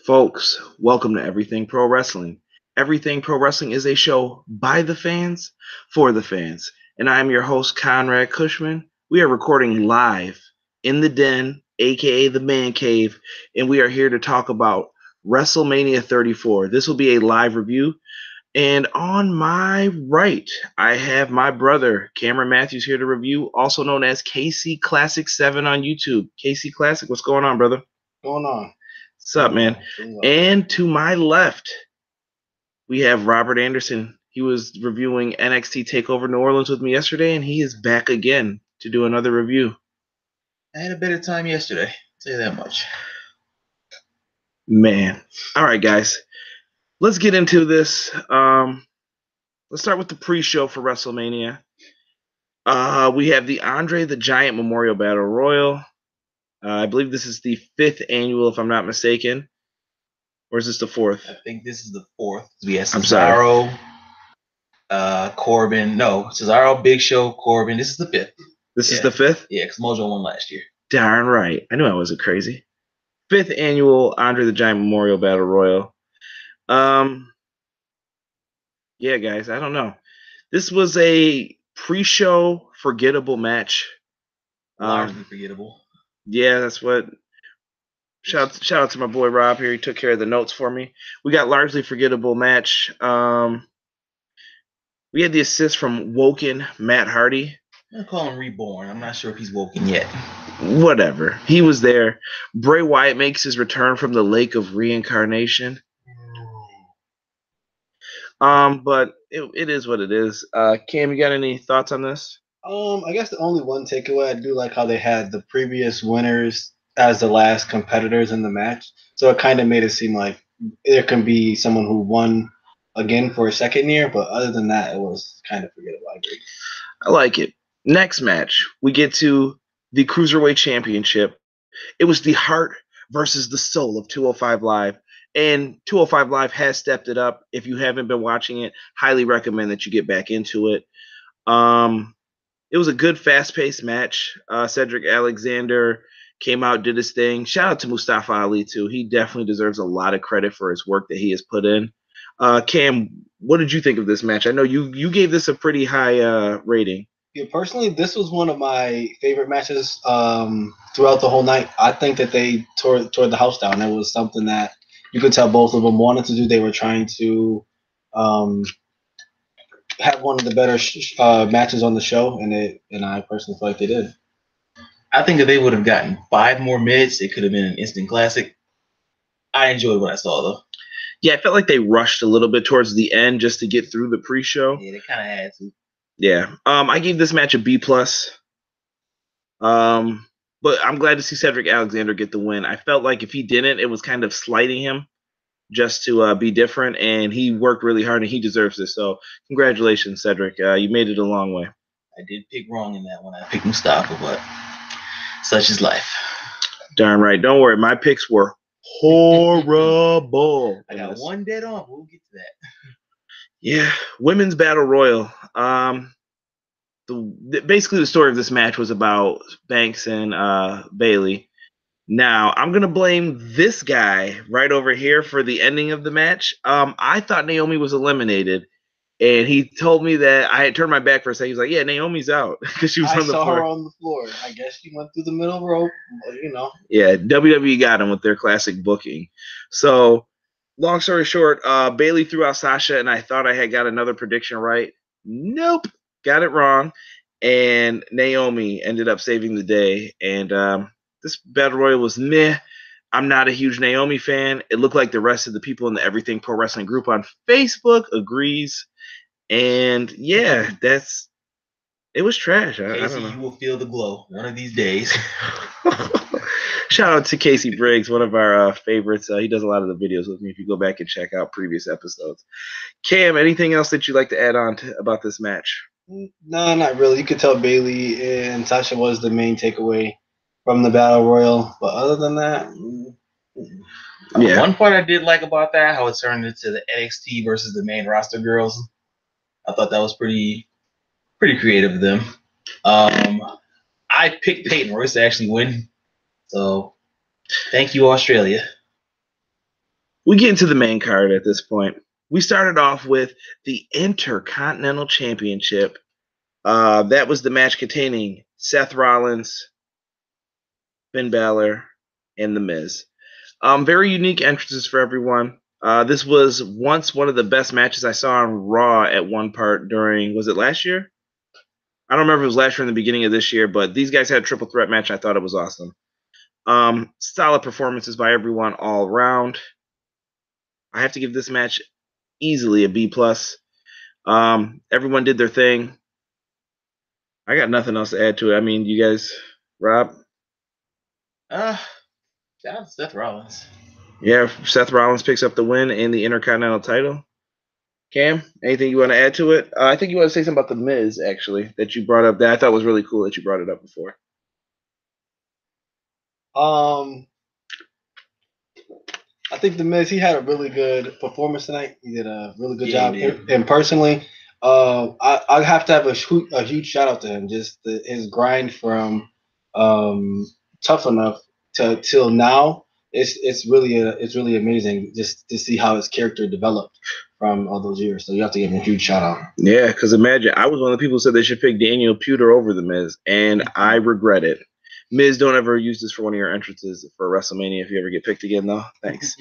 Folks, welcome to Everything Pro Wrestling. Everything Pro Wrestling is a show by the fans, for the fans. And I am your host, Conrad Cushman. We are recording live in the den, aka the man cave, and we are here to talk about WrestleMania 34. This will be a live review. And on my right, I have my brother, Cameron Matthews, here to review, also known as KC Classic 7 on YouTube. KC Classic, what's going on, brother? Going on? What's up, man? And to my left, we have Robert Anderson. He was reviewing NXT TakeOver New Orleans with me yesterday, and he is back again to do another review. I had a better time yesterday. I'll tell you that much. Man. All right, guys. Let's get into this. Let's start with the pre-show for WrestleMania. We have the André the Giant Memorial Battle Royal. I believe this is the 5th annual, if I'm not mistaken. Or is this the 4th? I think this is the 4th. We have Cesaro, Corbin. No, Cesaro, Big Show, Corbin. This is the 5th. This is the 5th? Yeah, because Mojo won last year. Darn right. I knew I wasn't crazy. 5th annual André the Giant Memorial Battle Royal. Yeah, guys, I don't know. This was a pre-show forgettable match. Largely forgettable. Yeah, that's what. Shout out to my boy Rob here. He took care of the notes for me. We got largely forgettable match. We had the assist from Woken Matt Hardy. I'm gonna call him Reborn. I'm not sure if he's woken yet. Whatever. He was there. Bray Wyatt makes his return from the Lake of Reincarnation. But it is what it is. Cam, you got any thoughts on this? I guess the only one takeaway, I do like how they had the previous winners as the last competitors in the match. So it kind of made it seem like there can be someone who won again for a second year, but other than that, it was kind of forgettable. I agree. I like it. Next match, we get to the Cruiserweight Championship. It was the heart versus the soul of 205 Live. And 205 Live has stepped it up. If you haven't been watching it, highly recommend that you get back into it. It was a good, fast-paced match. Cedric Alexander came out, did his thing. Shout out to Mustafa Ali, too. He definitely deserves a lot of credit for his work that he has put in. Cam, what did you think of this match? I know you gave this a pretty high rating. Yeah, personally, this was one of my favorite matches throughout the whole night. I think that they tore the house down. It was something that you could tell both of them wanted to do. They were trying to have one of the better matches on the show, and I personally feel like they did. I think if they would have gotten 5 more minutes, it could have been an instant classic. I enjoyed what I saw, though. Yeah, I felt like they rushed a little bit towards the end just to get through the pre-show. Yeah, they kind of had to. Yeah. I gave this match a B+. But I'm glad to see Cedric Alexander get the win. I felt like if he didn't, it was kind of slighting him just to be different, and he worked really hard, and he deserves this. So congratulations, Cedric. You made it a long way. I did pick wrong in that one. I picked Mustafa, but such is life. Darn right. Don't worry. My picks were horrible. I got one dead on. We'll get to that. Yeah. Women's Battle Royal. Basically, the story of this match was about Banks and Bayley. Now, I'm going to blame this guy right over here for the ending of the match. I thought Naomi was eliminated, and he told me that I had turned my back for a second. He was like, yeah, Naomi's out because she was on the floor. I saw her on the floor. I guess she went through the middle rope, you know. Yeah, WWE got him with their classic booking. So, long story short, Bayley threw out Sasha, and I thought I had got another prediction right. Nope, got it wrong. And Naomi ended up saving the day, and this Battle Royal was meh. I'm not a huge Naomi fan. It looked like the rest of the people in the Everything Pro Wrestling group on Facebook agrees. And yeah, it was trash. I don't know. You will feel the glow one of these days. Shout out to Casey Briggs, one of our favorites. He does a lot of the videos with me if you go back and check out previous episodes. Cam, anything else that you'd like to add on about this match? No, not really. You could tell Bayley and Sasha was the main takeaway from the Battle Royal, but other than that, yeah. One part I did like about that, how it turned into the NXT versus the main roster girls. I thought that was pretty creative of them. I picked Peyton Royce to actually win, so thank you, Australia. We get into the main card at this point. We started off with the Intercontinental Championship. That was the match containing Seth Rollins, Finn Bálor, and The Miz. Very unique entrances for everyone. This was once one of the best matches I saw on Raw at one part during, was it last year? I don't remember if it was last year or in the beginning of this year, but these guys had a triple threat match. I thought it was awesome. Solid performances by everyone all around. I have to give this match easily a B+. Everyone did their thing. I got nothing else to add to it. I mean, you guys, Rob? Shout out to Seth Rollins. Yeah, Seth Rollins picks up the win and the Intercontinental title. Cam, anything you want to add to it? I think you want to say something about The Miz, actually, that you brought up. That I thought was really cool that you brought it up before. I think The Miz, he had a really good performance tonight. He did a really good job. And personally, I have to have a huge shout out to him. Just his grind from Tough Enough till now. It's really amazing just to see how his character developed from all those years. So you have to give him a huge shout out. Yeah, because imagine, I was one of the people who said they should pick Daniel Puder over The Miz, and I regret it. Miz, don't ever use this for one of your entrances for WrestleMania if you ever get picked again, though. Thanks.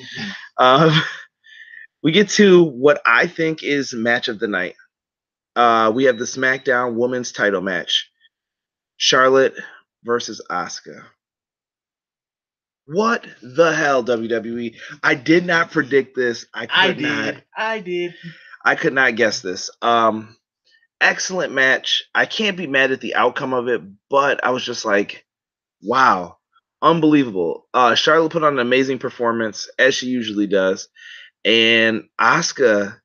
We get to what I think is match of the night. We have the SmackDown Women's Title match. Charlotte versus Asuka. What the hell, WWE? I did not predict this. I did. I could not guess this. Excellent match. I can't be mad at the outcome of it, but I was just like, wow, unbelievable. Charlotte put on an amazing performance, as she usually does, and Asuka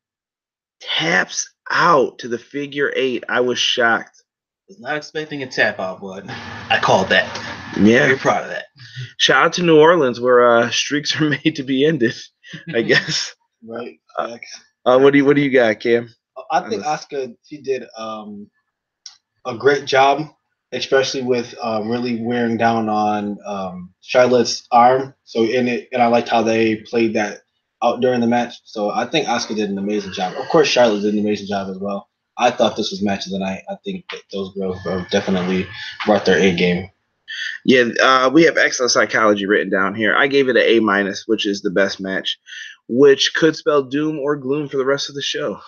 taps out to the figure 8. I was shocked. Was not expecting a tap out, but I called that. Yeah. Very proud of that. Shout out to New Orleans, where streaks are made to be ended, I guess. Right. What do you got, Cam? I think Asuka, she did a great job, especially with really wearing down on Charlotte's arm. And I liked how they played that out during the match. So I think Asuka did an amazing job. Of course, Charlotte did an amazing job as well. I thought this was match of the night. I think that those girls definitely brought their A game. Yeah, we have excellent psychology written down here. I gave it an A-, which is the best match, which could spell doom or gloom for the rest of the show.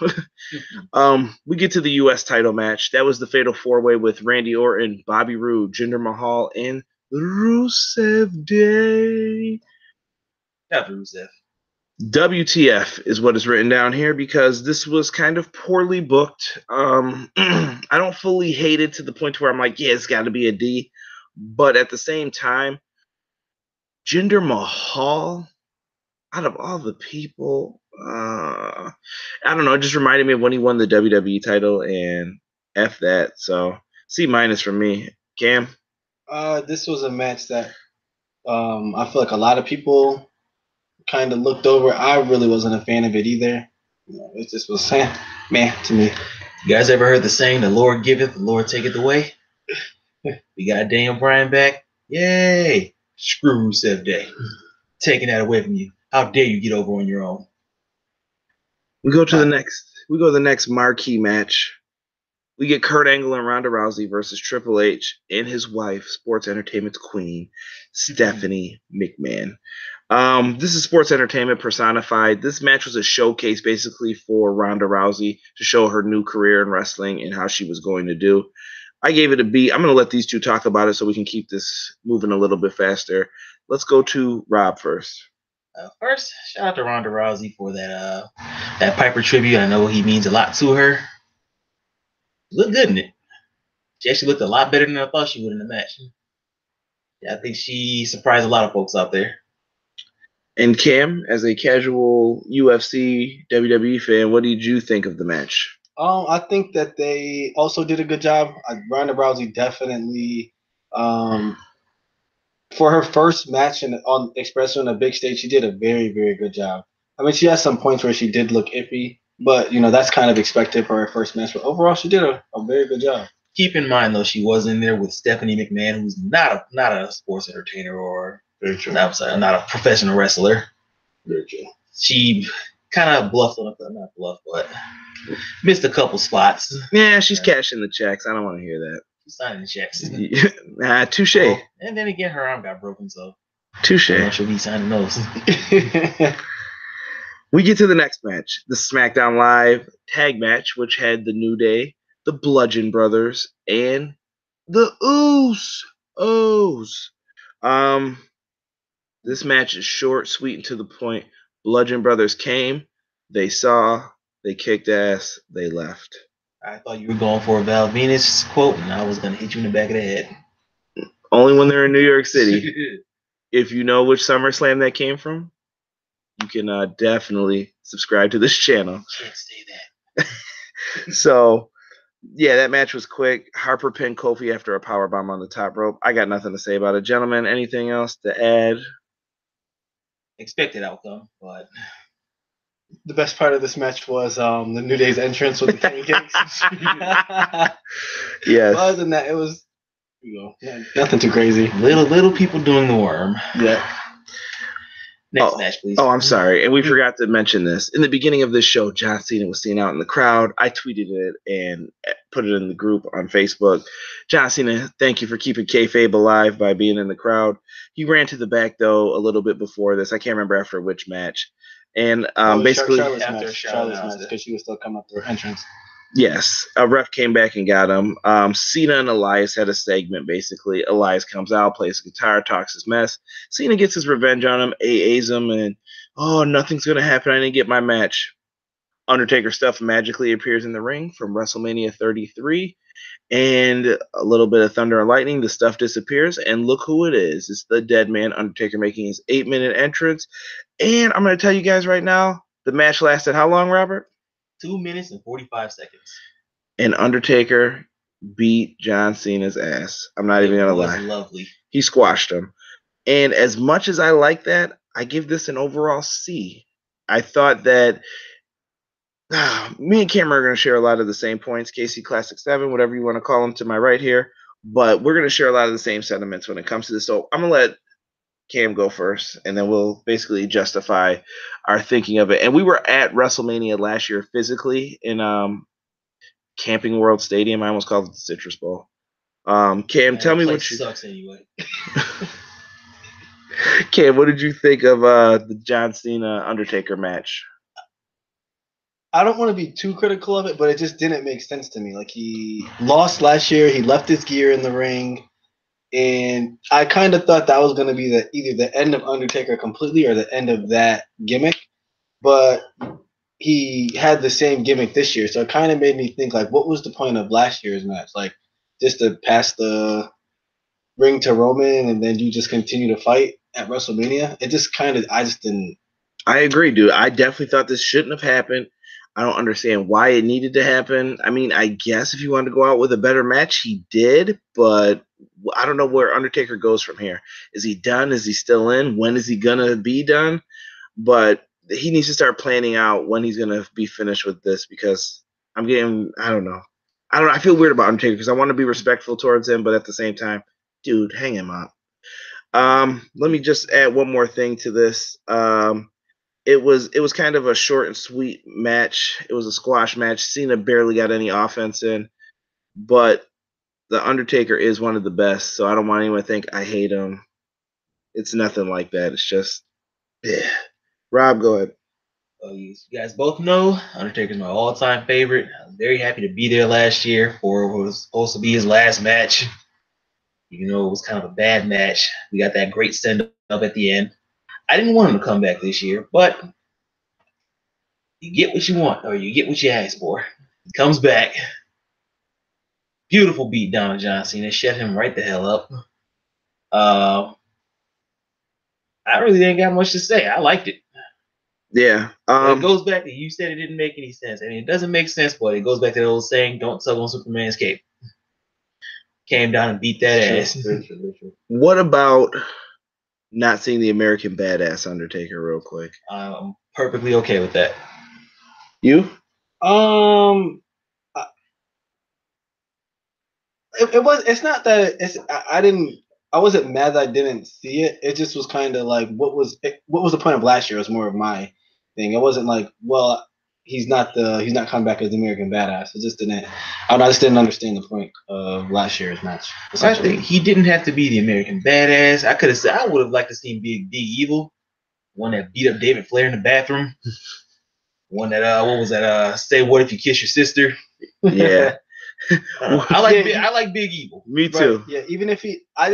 We get to the U.S. title match. That was the Fatal 4-Way with Randy Orton, Bobby Roode, Jinder Mahal, and Rusev Day. Shout out to Rusev. WTF is what is written down here because this was kind of poorly booked. I don't fully hate it to the point where I'm like, yeah, it's got to be a D. But at the same time, Jinder Mahal, out of all the people, I don't know, it just reminded me of when he won the WWE title, and F that. So C- from me. Cam? This was a match that I feel like a lot of people kind of looked over. I really wasn't a fan of it either. It just was man to me. You guys ever heard the saying, the Lord giveth, the Lord taketh away? We got Daniel Bryan back. Yay! Screw Rusev Day. Taking that away from you. How dare you get over on your own? We go to the next marquee match. We get Kurt Angle and Ronda Rousey versus Triple H and his wife, sports entertainment's queen, Stephanie McMahon. This is sports entertainment personified. This match was a showcase basically for Ronda Rousey to show her new career in wrestling and how she was going to do. I gave it a B. I'm going to let these two talk about it so we can keep this moving a little bit faster. Let's go to Rob first. First, shout out to Ronda Rousey for that Piper tribute. I know he means a lot to her. Looked good in it. She actually looked a lot better than I thought she would in the match. Yeah, I think she surprised a lot of folks out there. And Cam, as a casual UFC WWE fan, what did you think of the match? I think that they also did a good job. Ronda Rousey definitely, for her first match especially on a big stage, she did a very, very good job. I mean, she had some points where she did look iffy, but that's kind of expected for her first match. But overall, she did a very good job. Keep in mind, though, she was in there with Stephanie McMahon, who's not a sports entertainer or not a professional wrestler. Very true. she kind of bluffed on it, not bluffed, but missed a couple spots. Yeah, she's cashing the checks. I don't want to hear that. She's signing the checks. Touche. Well, and then again, her arm got broken, so touche. I'm not sure he's signing those. We get to the next match, the SmackDown Live tag match, which had the New Day, the Bludgeon Brothers, and the Usos. This match is short, sweet, and to the point. Bludgeon Brothers came, they saw, they kicked ass, they left. I thought you were going for a Val Venus quote, and I was going to hit you in the back of the head. Only when they're in New York City. If you know which SummerSlam that came from, you can definitely subscribe to this channel. Can't say that. So, yeah, that match was quick. Harper pinned Kofi after a powerbomb on the top rope. I got nothing to say about it. Gentlemen, anything else to add? Expected outcome, but the best part of this match was the New Day's entrance with the pancakes. Yes. But other than that, it was nothing too crazy. Little people doing the worm. Yeah. Next match, please. Oh, I'm sorry. And we forgot to mention this. In the beginning of this show, John Cena was seen out in the crowd. I tweeted it and put it in the group on Facebook. John Cena, thank you for keeping kayfabe alive by being in the crowd. He ran to the back, though, a little bit before this. I can't remember after which match. And basically, Charlotte's match, because she was still coming up through her entrance. Yes, a ref came back and got him. Cena and Elias had a segment, basically. Elias comes out, plays guitar, talks his mess. Cena gets his revenge on him, AAs him, and, nothing's going to happen. I didn't get my match. Undertaker stuff magically appears in the ring from WrestleMania 33. And a little bit of thunder and lightning, the stuff disappears, and look who it is. It's the dead man, Undertaker, making his 8-minute entrance. And I'm going to tell you guys right now, the match lasted how long, Robert? 2 minutes and 45 seconds. And Undertaker beat John Cena's ass. I'm not even going to lie. Lovely. He squashed him. And as much as I like that, I give this an overall C. I thought that me and Cameron are going to share a lot of the same points. KC Classic 7, whatever you want to call them, to my right here. But we're going to share a lot of the same sentiments when it comes to this. So I'm going to let Cam go first, and then we'll basically justify our thinking of it. And we were at WrestleMania last year physically in Camping World Stadium. I almost called it the Citrus Bowl. Cam, tell me what you... sucks anyway. Cam, what did you think of the John Cena Undertaker match? I don't want to be too critical of it, but it just didn't make sense to me. Like, he lost last year. He left his gear in the ring. And I kind of thought that was going to be either the end of Undertaker completely or the end of that gimmick. But he had the same gimmick this year. So it kind of made me think, like, what was the point of last year's match? Like, just to pass the ring to Roman and then you just continue to fight at WrestleMania? It just kind of, I just didn't. I agree, dude. I definitely thought this shouldn't have happened. I don't understand why it needed to happen. I mean, I guess if you wanted to go out with a better match, he did, but I don't know where Undertaker goes from here. Is he done? Is he still in? When is he going to be done? But he needs to start planning out when he's going to be finished with this, because I don't know. I feel weird about Undertaker because I want to be respectful towards him, but at the same time, dude, hang him up. Let me just add one more thing to this. It was kind of a short and sweet match. It was a squash match. Cena barely got any offense in, but the Undertaker is one of the best, so I don't want anyone to think I hate him. It's nothing like that. It's just, yeah. Rob, go ahead. You guys both know Undertaker's my all-time favorite. I was very happy to be there last year for what was supposed to be his last match. Even though it was kind of a bad match, we got that great send-up at the end. I didn't want him to come back this year, but you get what you want, or you get what you ask for. He comes back. Beautiful beat down on John Cena. Shut him right the hell up. I really didn't got much to say. I liked it. Yeah. It goes back to, you said it didn't make any sense. I mean, it doesn't make sense, but it goes back to the old saying, don't tug on Superman's cape. Came down and beat that ass. What about not seeing the American Badass Undertaker real quick? I'm perfectly okay with that. You? It's not that I wasn't mad that I didn't see it. It just was kind of like, what was the point of last year? Was more of my thing. It wasn't like, well, he's not coming back as the American Badass. It just didn't. I just didn't understand the point of last year's match. I think he didn't have to be the American Badass. I would have liked to see him be Big Evil, one that beat up David Flair in the bathroom. One that what was that? Say what if you kiss your sister? Yeah. I like Big Evil. Me too. Right. Yeah, even if I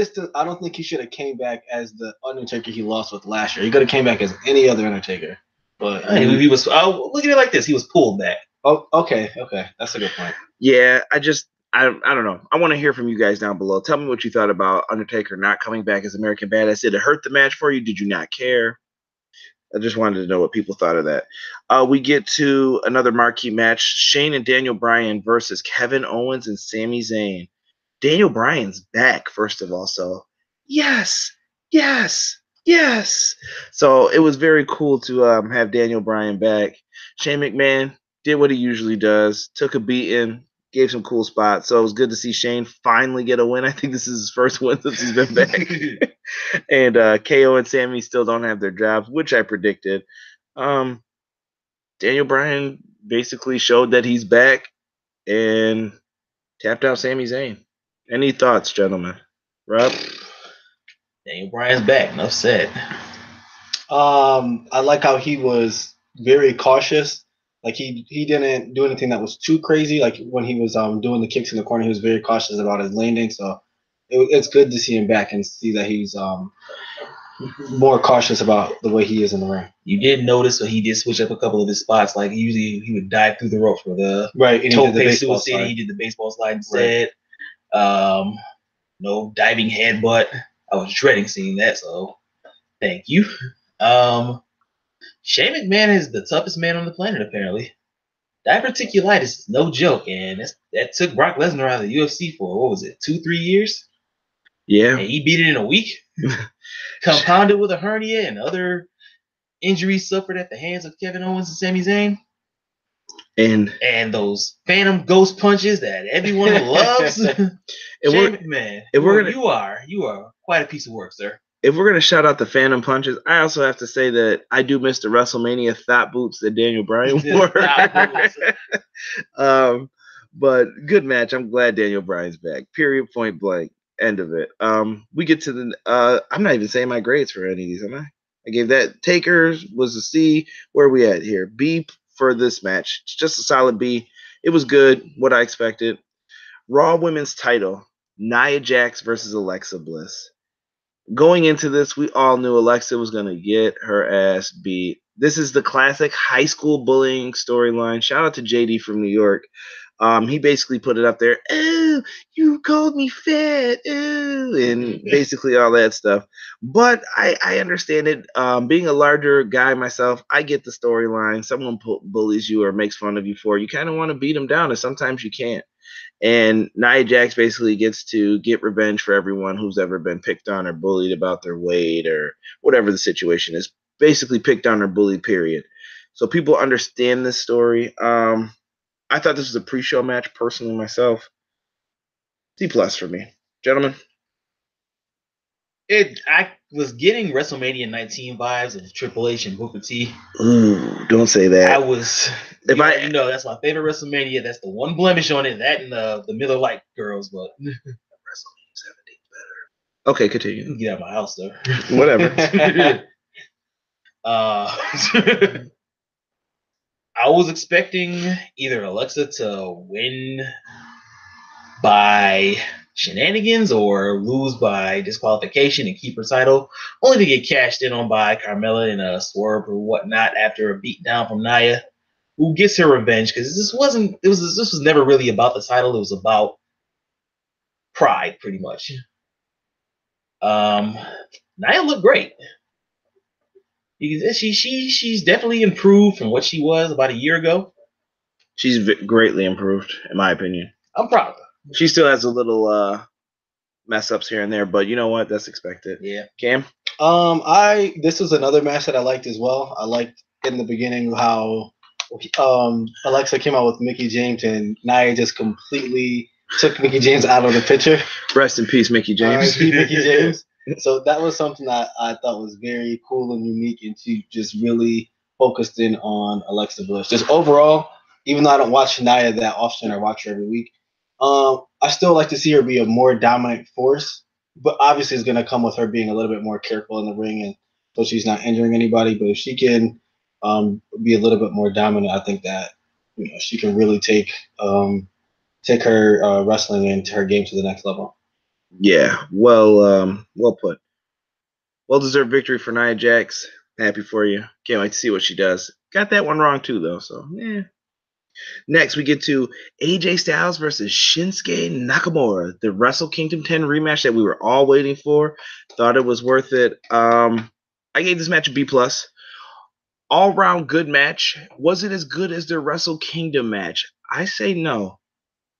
don't think he should have came back as the Undertaker he lost with last year. He could have came back as any other Undertaker. But he was. Look at it like this. He was pulled back. Oh, okay, that's a good point. Yeah, I don't know. I want to hear from you guys down below. Tell me what you thought about Undertaker not coming back as American Badass. Did it hurt the match for you? Did you not care? I just wanted to know what people thought of that. We get to another marquee match: Shane and Daniel Bryan versus Kevin Owens and Sami Zayn. Daniel Bryan's back, first of all, so yes. So it was very cool to have Daniel Bryan back. Shane McMahon did what he usually does, took a beating, gave some cool spots. So it was good to see Shane finally get a win. I think this is his first win since he's been back. And KO and Sami still don't have their jobs, which I predicted. Daniel Bryan basically showed that he's back and tapped out Sami Zayn. Any thoughts, gentlemen? Rob? Daniel Bryan's back. Enough said. I like how he was very cautious. Like he didn't do anything that was too crazy. Like when he was doing the kicks in the corner, he was very cautious about his landing. So it's good to see him back and see that he's more cautious about the way he is in the ring. You did notice, so he did switch up a couple of his spots. Like usually he would dive through the ropes for the tope suicide. He did the baseball slide instead. Right. No diving headbutt. I was dreading seeing that, so thank you. Shane McMahon is the toughest man on the planet, apparently. Diverticulitis is no joke, and that took Brock Lesnar out of the UFC for, what was it, 2-3 years? Yeah. And he beat it in a week. Compounded with a hernia and other injuries suffered at the hands of Kevin Owens and Sami Zayn. And those phantom ghost punches that everyone loves. Shane McMahon, you are quite a piece of work, sir. If we're gonna shout out the phantom punches, I also have to say that I do miss the WrestleMania thought boots that Daniel Bryan wore. But good match. I'm glad Daniel Bryan's back. Period. Point blank. End of it. We get to the. I'm not even saying my grades for any of these, am I? I gave that Taker's was a C. Where are we at here? B for this match. It's just a solid B. It was good. What I expected. Raw Women's Title. Nia Jax versus Alexa Bliss. Going into this, we all knew Alexa was going to get her ass beat. This is the classic high school bullying storyline. Shout out to JD from New York. He basically put it up there. Oh, you called me fat. Oh, and basically all that stuff. But I understand it. Being a larger guy myself, I get the storyline. Someone bullies you or makes fun of you for it. You kind of want to beat them down, and sometimes you can't. And Nia Jax basically gets to get revenge for everyone who's ever been picked on or bullied about their weight or whatever the situation is. Basically picked on or bullied, period. So people understand this story. I thought this was a pre-show match, personally, myself. C+ for me. Gentlemen? I was getting WrestleMania 19 vibes of Triple H and Booker T. Ooh, don't say that. I was... that's my favorite WrestleMania. That's the one blemish on it. That and the Miller Lite girls, but WrestleMania 17 is better. Okay, continue. You can get out of my house, though. Whatever. I was expecting either Alexa to win by shenanigans or lose by disqualification and keep her title, only to get cashed in on by Carmella in a swerve or whatnot after a beatdown from Nia, who gets her revenge because this was never really about the title. It was about pride, pretty much. Nia looked great. She's definitely improved from what she was about a year ago. She's greatly improved, in my opinion. I'm proud of her. She still has a little mess ups here and there, but you know what? That's expected. Yeah. Cam? This was another match that I liked as well. I liked in the beginning how Alexa came out with Mickie James and Nia just completely took Mickie James out of the picture. Rest in peace, Mickie James. Mickie James. So that was something that I thought was very cool and unique, and she just really focused in on Alexa Bliss. Just overall, even though I don't watch Nia that often or watch her every week, I still like to see her be a more dominant force. But obviously, it's going to come with her being a little bit more careful in the ring, and so she's not injuring anybody. But if she can be a little bit more dominant, I think that she can really take her wrestling into her game to the next level. Yeah, well put. Well-deserved victory for Nia Jax. Happy for you. Can't wait to see what she does. Got that one wrong too, though. So, yeah. Next, we get to AJ Styles versus Shinsuke Nakamura, the Wrestle Kingdom 10 rematch that we were all waiting for. Thought it was worth it. I gave this match a B+. All-round good match. Was it as good as the Wrestle Kingdom match? I say no.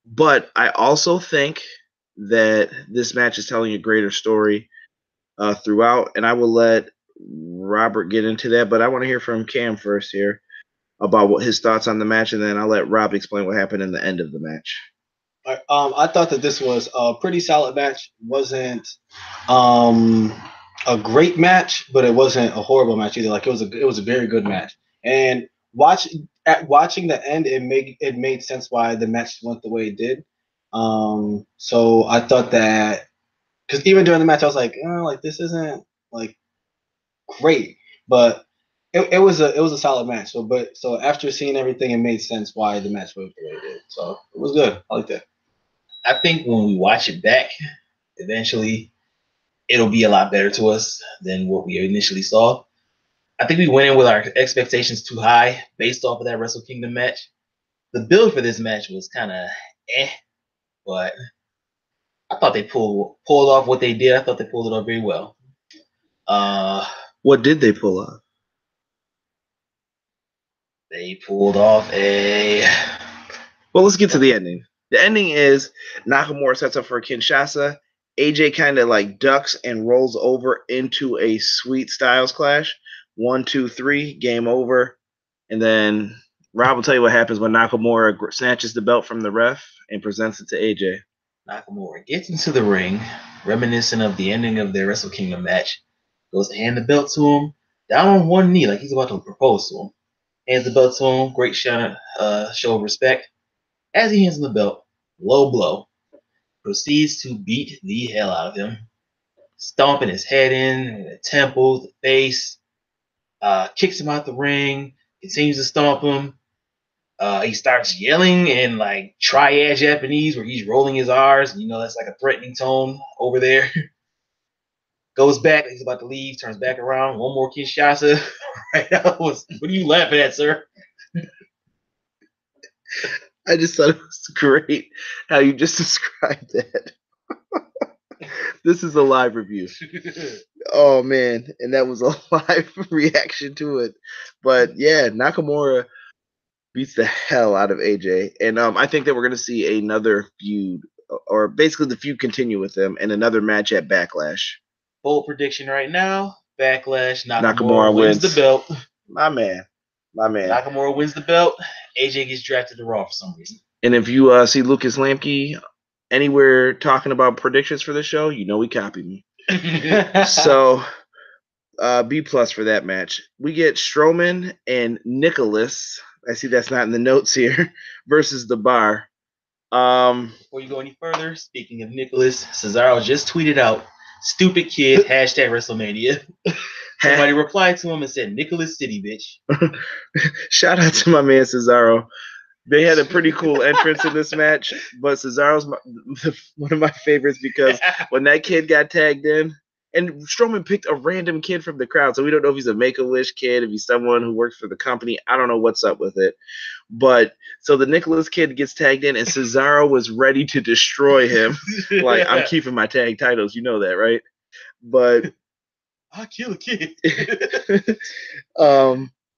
But I also think that this match is telling a greater story throughout, and I will let Robert get into that, but I want to hear from Cam first here about what his thoughts on the match, and then I'll let Rob explain what happened in the end of the match. I thought that this was a pretty solid match. Wasn't a great match, but it wasn't a horrible match either. Like it was a very good match. And watching the end, it made sense why the match went the way it did. So I thought that because even during the match, I was like, this isn't like great, but it was a solid match. So after seeing everything, it made sense why the match went the way it did. So it was good. I like that. I think when we watch it back, eventually it'll be a lot better to us than what we initially saw. I think we went in with our expectations too high based off of that Wrestle Kingdom match. The build for this match was kind of but I thought they pulled off what they did. I thought they pulled it off very well. What did they pull off? They pulled off Well, let's get to the ending. The ending is Nakamura sets up for a Kinshasa. AJ kind of like ducks and rolls over into a sweet Styles clash. 1, 2, 3, game over. And then Rob will tell you what happens when Nakamura snatches the belt from the ref and presents it to AJ. Nakamura gets into the ring, reminiscent of the ending of their Wrestle Kingdom match. Goes to hand the belt to him, down on one knee like he's about to propose to him. Hands the belt to him, great show of respect. As he hands him the belt, low blow, proceeds to beat the hell out of him, stomping his head in the temple, the face, kicks him out the ring, continues to stomp him. He starts yelling in like triad Japanese where he's rolling his R's. That's like a threatening tone over there. Goes back, he's about to leave, turns back around, one more Kinshasa. Right now, what are you laughing at, sir? I just thought it was great how you just described that. This is a live review. Oh, man. And that was a live reaction to it. But, yeah, Nakamura beats the hell out of AJ. And I think that we're going to see another feud, or basically the feud continue with them, and another match at Backlash. Bold prediction right now, Backlash, Nakamura wins the belt. My man. Nakamura wins the belt. AJ gets drafted to Raw for some reason. And if you see Lucas Lamke anywhere talking about predictions for the show, we copied me. So, B+ for that match. We get Strowman and Nicholas. I see that's not in the notes here. Versus the Bar. Before you go any further, speaking of Nicholas, Cesaro just tweeted out, "Stupid kid, hashtag WrestleMania." Somebody replied to him and said, "Nicholas City, bitch." Shout out to my man Cesaro. They had a pretty cool entrance in this match, but Cesaro's one of my favorites because when that kid got tagged in, and Strowman picked a random kid from the crowd, so we don't know if he's a Make-A-Wish kid, if he's someone who works for the company. I don't know what's up with it. But so the Nicholas kid gets tagged in, and Cesaro was ready to destroy him. Like, I'm keeping my tag titles, you know that, right? But I'll kill a kid.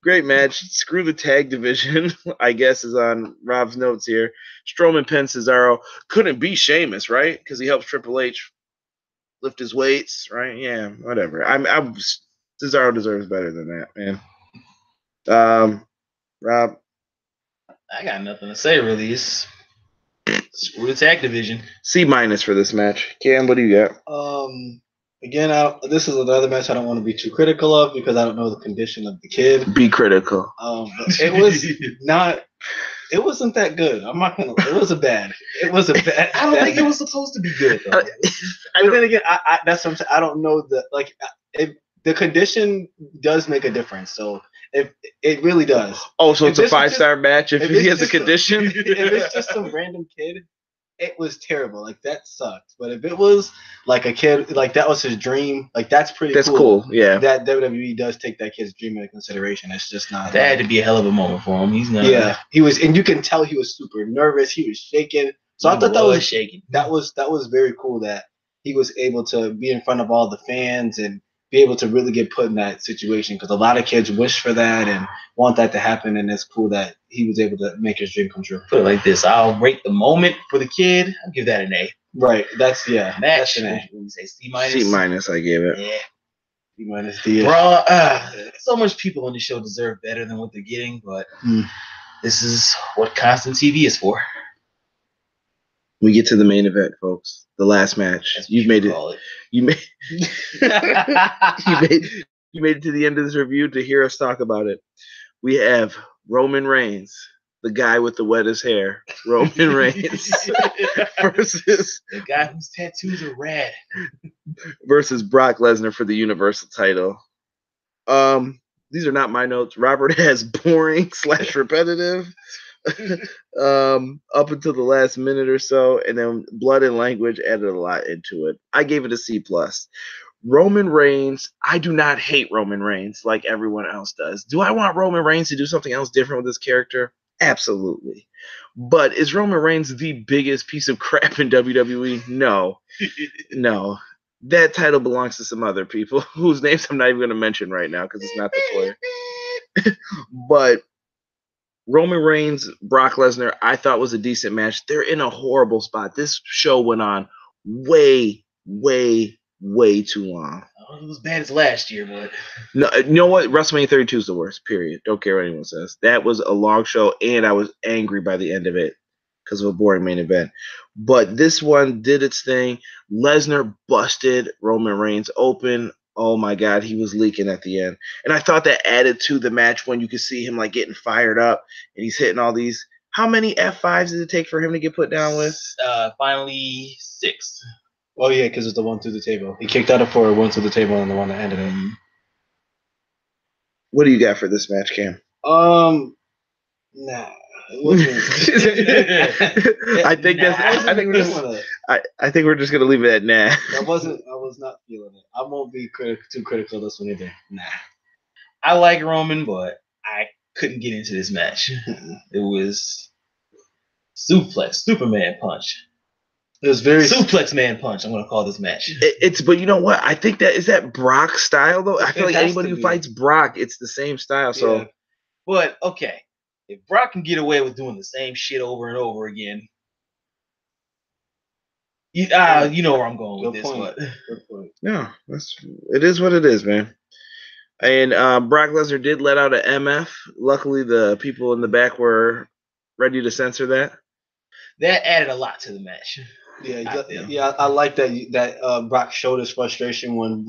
Great match. Screw the tag division, I guess, is on Rob's notes here. Strowman pins Cesaro. Couldn't be Sheamus, right? Because he helps Triple H lift his weights, right? Yeah, whatever. Cesaro deserves better than that, man. Rob? I got nothing to say, really. It's screw the tag division. C- for this match. Cam, what do you got? Again, this is another match I don't want to be too critical of because I don't know the condition of the kid. Be critical. But it was not. It wasn't that good. I'm not gonna. It was a bad. It was a bad. I don't think it was supposed to be good though. But then again, that's what I'm saying. I don't know the condition does make a difference. So if it really does. Oh, so it's a 5-star match if he has a condition. If it's just some random kid, it was terrible. Like that sucked. But if it was like a kid, like that was his dream, like that's pretty. That's cool. Yeah. That WWE does take that kid's dream into consideration. It's just not. That had to be a hell of a moment for him. He's not. Yeah, he was, and you can tell he was super nervous. He was shaking. So I thought that was shaking. That was very cool that he was able to be in front of all the fans and be able to really get put in that situation because a lot of kids wish for that and want that to happen, and it's cool that he was able to make his dream come true. Put it like this: I'll rate the moment for the kid. I'll give that an A. Right. That's match. That's an A. When you say C minus. C minus, I gave it. Yeah. C minus D. Bro, so much people on the show deserve better than what they're getting, but this is what constant TV is for. We get to the main event, folks. The last match. You've made it. You made you made it to the end of this review to hear us talk about it. We have Roman Reigns, the guy with the wettest hair. Roman Reigns versus the guy whose tattoos are red. Versus Brock Lesnar for the Universal title. These are not my notes. Robert has boring / repetitive. Up until the last minute or so, and then blood and language added a lot into it. I gave it a C+. Roman Reigns, I do not hate Roman Reigns like everyone else does. Do I want Roman Reigns to do something else different with his character? Absolutely. But is Roman Reigns the biggest piece of crap in WWE? No. No. That title belongs to some other people whose names I'm not even going to mention right now because it's not the player. But Roman Reigns, Brock Lesnar, I thought was a decent match. They're in a horrible spot. This show went on way, way, way too long. Oh, it was bad as last year, but no, you know what? WrestleMania 32 is the worst. Period. Don't care what anyone says. That was a long show, and I was angry by the end of it because of a boring main event. But this one did its thing. Lesnar busted Roman Reigns open. Oh my God, he was leaking at the end. And I thought that added to the match when you could see him like getting fired up and he's hitting all these. How many F5s did it take for him to get put down with? Finally 6. Oh yeah, because it's the one through the table. He kicked out of 4, one through the table, and the one that ended it. What do you got for this match, Cam? Nah. I think we're just gonna leave it at nah. I was not feeling it. I won't be too critical of this one either. Nah. I like Roman, but I couldn't get into this match. It was suplex, Superman punch. It was very suplex man punch. I'm gonna call this match. But you know what? I think that Brock style though. I feel like anybody who fights Brock, it's the same style. So, yeah. But okay. If Brock can get away with doing the same shit over and over again, you know where I'm going with this. Good point. No, it is what it is, man. And Brock Lesnar did let out an MF. Luckily, the people in the back were ready to censor that. That added a lot to the match. Yeah, I like that Brock showed his frustration when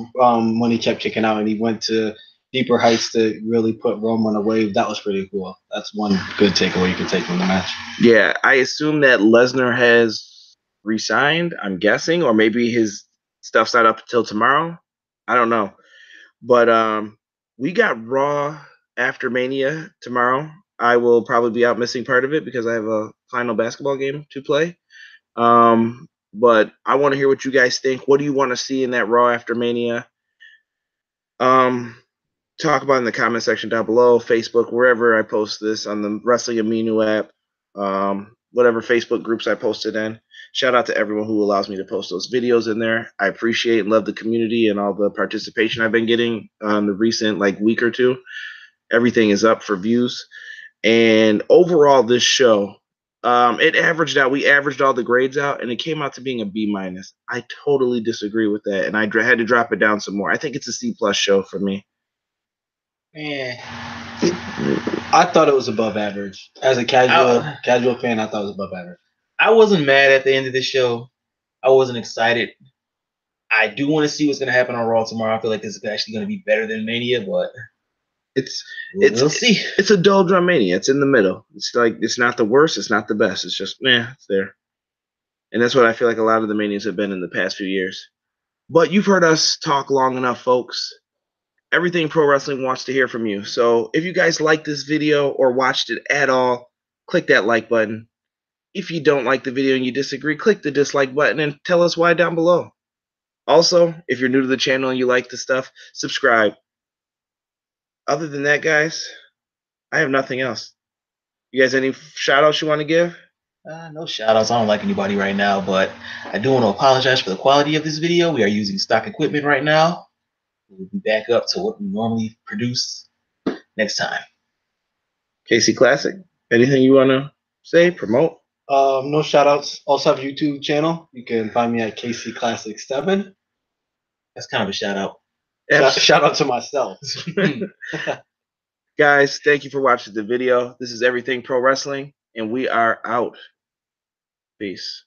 he kept kicking out and he went to deeper heights to really put Roman away. That was pretty cool. That's one good takeaway you can take from the match. Yeah, I assume that Lesnar has resigned, I'm guessing, or maybe his stuff's not up until tomorrow. I don't know. But we got Raw after Mania tomorrow. I will probably be out missing part of it because I have a final basketball game to play. But I want to hear what you guys think. What do you want to see in that Raw after Mania? Talk about it in the comment section down below, Facebook, wherever I post this, on the Wrestling Amino app, whatever Facebook groups I posted in. Shout out to everyone who allows me to post those videos in there. I appreciate and love the community and all the participation I've been getting on the recent week or two. Everything is up for views. And overall, this show, it averaged out. We averaged all the grades out, and it came out to being a B-. I totally disagree with that, and I had to drop it down some more. I think it's a C+ show for me. Man, I thought it was above average. As a casual fan, I thought it was above average. I wasn't mad at the end of the show. I wasn't excited. I do want to see what's going to happen on Raw tomorrow. I feel like this is actually going to be better than Mania, but we'll see. It's a doldrum Mania. It's in the middle. It's like it's not the worst. It's not the best. It's just it's there. And that's what I feel like a lot of the Manias have been in the past few years. But you've heard us talk long enough, folks. Everything Pro Wrestling wants to hear from you. So if you guys like this video or watched it at all, click that like button. If you don't like the video and you disagree, click the dislike button and tell us why down below. Also, if you're new to the channel and you like the stuff, subscribe. Other than that, guys, I have nothing else. You guys any shout-outs you want to give? No shout-outs. I don't like anybody right now, but I do want to apologize for the quality of this video. We are using stock equipment right now. We'll be back up to what we normally produce next time. KC Classic, anything you want to say, promote? No shout-outs. Also have a YouTube channel. You can find me at KC Classic 7. That's kind of a shout-out. Shout out to myself. Guys, thank you for watching the video. This is Everything Pro Wrestling, and we are out. Peace.